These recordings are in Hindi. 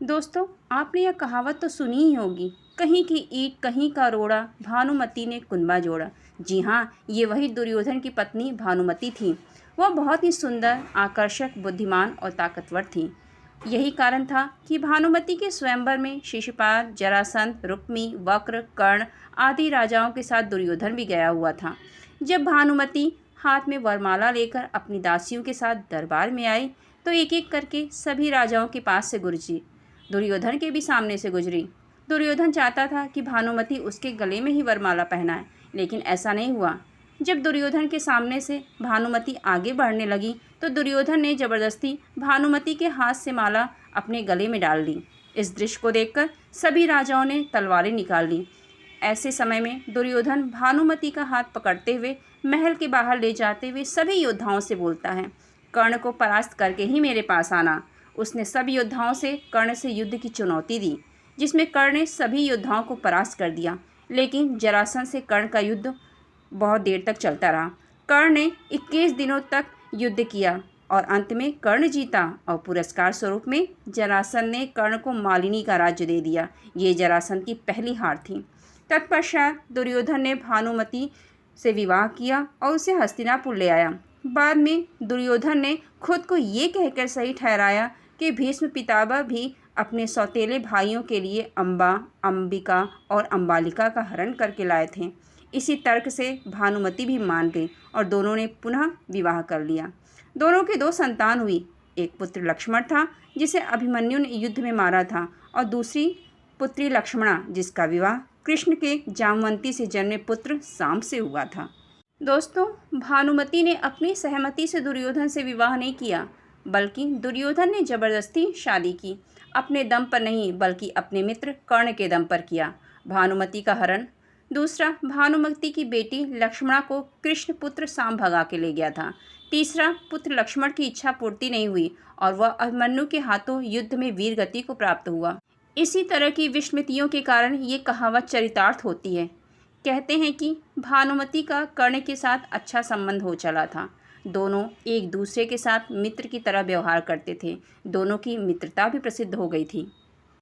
दोस्तों, आपने यह कहावत तो सुनी ही होगी, कहीं की ईंट कहीं का रोड़ा, भानुमति ने कुनबा जोड़ा। जी हाँ, ये वही दुर्योधन की पत्नी भानुमति थी। वह बहुत ही सुंदर, आकर्षक, बुद्धिमान और ताकतवर थी। यही कारण था कि भानुमति के स्वयंवर में शिशुपाल, जरासंध, रुक्मी, वक्र, कर्ण आदि राजाओं के साथ दुर्योधन भी गया हुआ था। जब भानुमति हाथ में वरमाला लेकर अपनी दासियों के साथ दरबार में आई, तो एक एक करके सभी राजाओं के पास से गुजरी। दुर्योधन के भी सामने से गुजरी। दुर्योधन चाहता था कि भानुमति उसके गले में ही वरमाला पहनाए, लेकिन ऐसा नहीं हुआ। जब दुर्योधन के सामने से भानुमति आगे बढ़ने लगी, तो दुर्योधन ने जबरदस्ती भानुमति के हाथ से माला अपने गले में डाल दी। इस दृश्य को देखकर सभी राजाओं ने तलवारें निकाल ली। ऐसे समय में दुर्योधन भानुमति का हाथ पकड़ते हुए महल के बाहर ले जाते हुए सभी योद्धाओं से बोलता है, कर्ण को परास्त करके ही मेरे पास आना। उसने सभी योद्धाओं से कर्ण से युद्ध की चुनौती दी, जिसमें कर्ण ने सभी योद्धाओं को परास्त कर दिया। लेकिन जरासंध से कर्ण का युद्ध बहुत देर तक चलता रहा। कर्ण ने 21 दिनों तक युद्ध किया और अंत में कर्ण जीता और पुरस्कार स्वरूप में जरासंध ने कर्ण को मालिनी का राज्य दे दिया। ये जरासंध की पहली हार थी। तत्पश्चात दुर्योधन ने भानुमति से विवाह किया और उसे हस्तिनापुर ले आया। बाद में दुर्योधन ने खुद को ये कहकर सही ठहराया कि भीष्म पितामह भी अपने सौतेले भाइयों के लिए अम्बा, अंबिका और अम्बालिका का हरण करके लाए थे। इसी तर्क से भानुमति भी मान गई और दोनों ने पुनः विवाह कर लिया। दोनों की 2 संतान हुई। एक पुत्र लक्ष्मण था, जिसे अभिमन्यु ने युद्ध में मारा था, और दूसरी पुत्री लक्ष्मणा, जिसका विवाह कृष्ण के जामवंती से जन्मे पुत्र साम से हुआ था। दोस्तों, भानुमति ने अपनी सहमति से दुर्योधन से विवाह नहीं किया, बल्कि दुर्योधन ने जबरदस्ती शादी की। अपने दम पर नहीं, बल्कि अपने मित्र कर्ण के दम पर किया। भानुमति का हरण। दूसरा, भानुमति की बेटी लक्ष्मणा को कृष्ण पुत्र साम भगा के ले गया था। तीसरा, पुत्र लक्ष्मण की इच्छा पूर्ति नहीं हुई और वह अभिमन्यु के हाथों युद्ध में वीर गति को प्राप्त हुआ। इसी तरह की विस्मृतियों के कारण ये कहावत चरितार्थ होती है। कहते हैं कि भानुमति का कर्ण के साथ अच्छा संबंध हो चला था। दोनों एक दूसरे के साथ मित्र की तरह व्यवहार करते थे। दोनों की मित्रता भी प्रसिद्ध हो गई थी।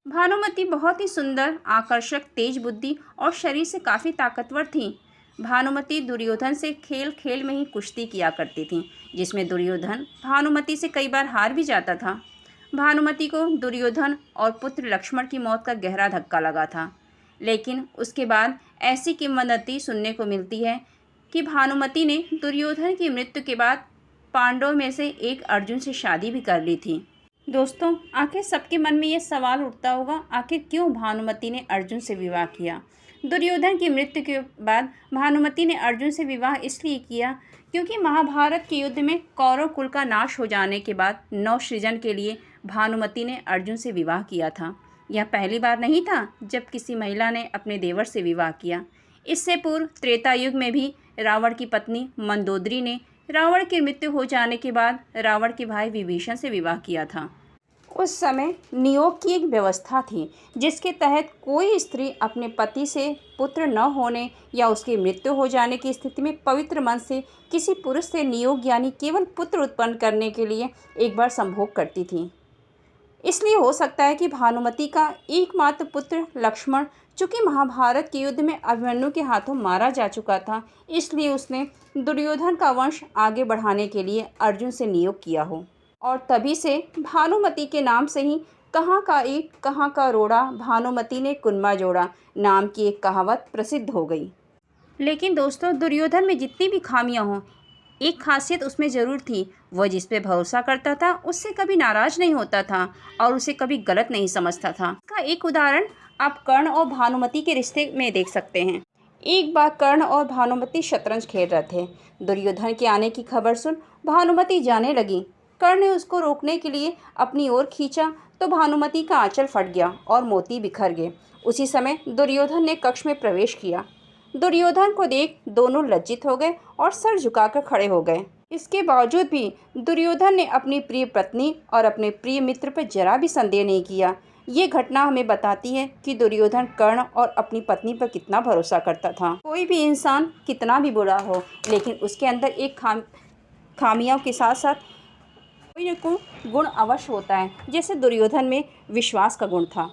भानुमति बहुत ही सुंदर, आकर्षक, तेज बुद्धि और शरीर से काफ़ी ताकतवर थी। भानुमति दुर्योधन से खेल खेल में ही कुश्ती किया करती थी, जिसमें दुर्योधन भानुमति से कई बार हार भी जाता था। भानुमति को दुर्योधन और पुत्र लक्ष्मण की मौत का गहरा धक्का लगा था, लेकिन उसके बाद ऐसी किंवदंती सुनने को मिलती है कि भानुमति ने दुर्योधन की मृत्यु के बाद पांडवों में से एक अर्जुन से शादी भी कर ली थी। दोस्तों, आखिर सबके मन में ये सवाल उठता होगा, आखिर क्यों भानुमति ने अर्जुन से विवाह किया। दुर्योधन की मृत्यु के बाद भानुमति ने अर्जुन से विवाह इसलिए किया क्योंकि महाभारत के युद्ध में कौरव कुल का नाश हो जाने के बाद नवसृजन के लिए भानुमति ने अर्जुन से विवाह किया था। यह पहली बार नहीं था जब किसी महिला ने अपने देवर से विवाह किया। इससे पूर्व त्रेता युग में भी रावण की पत्नी मंदोदरी ने रावण की मृत्यु हो जाने के बाद रावण के भाई विभीषण से विवाह किया था। उस समय नियोग की एक व्यवस्था थी, जिसके तहत कोई स्त्री अपने पति से पुत्र न होने या उसकी मृत्यु हो जाने की स्थिति में पवित्र मन से किसी पुरुष से नियोग यानी केवल पुत्र उत्पन्न करने के लिए एक बार संभोग करती थी। इसलिए हो सकता है कि भानुमति का एकमात्र पुत्र लक्ष्मण, चूँकि महाभारत के युद्ध में अभिमन्यु के हाथों मारा जा चुका था, इसलिए उसने दुर्योधन का वंश आगे बढ़ाने के लिए अर्जुन से नियोग किया हो। और तभी से भानुमति के नाम से ही कहाँ का ईंट कहाँ का रोड़ा, भानुमति ने कुनबा जोड़ा नाम की एक कहावत प्रसिद्ध हो गई। लेकिन दोस्तों, दुर्योधन में जितनी भी खामियां हों, एक खासियत उसमें ज़रूर थी। वह जिस पे भरोसा करता था उससे कभी नाराज़ नहीं होता था और उसे कभी गलत नहीं समझता था। इसका एक उदाहरण आप कर्ण और भानुमति के रिश्ते में देख सकते हैं। एक बार कर्ण और भानुमति शतरंज खेल रहे थे। दुर्योधन के आने की खबर सुन भानुमति जाने लगी। कर्ण ने उसको रोकने के लिए अपनी ओर खींचा तो भानुमति का आंचल फट गया और मोती बिखर गए। उसी समय दुर्योधन ने कक्ष में प्रवेश किया। दुर्योधन को देख दोनों लज्जित हो गए और सर झुकाकर खड़े हो गए। इसके बावजूद भी दुर्योधन ने अपनी प्रिय पत्नी और अपने प्रिय मित्र पर जरा भी संदेह नहीं किया। ये घटना हमें बताती है कि दुर्योधन कर्ण और अपनी पत्नी पर कितना भरोसा करता था। कोई भी इंसान कितना भी बुरा हो, लेकिन उसके अंदर एक खामियों के साथ साथ कोई न कोई गुण अवश्य होता है, जैसे दुर्योधन में विश्वास का गुण था।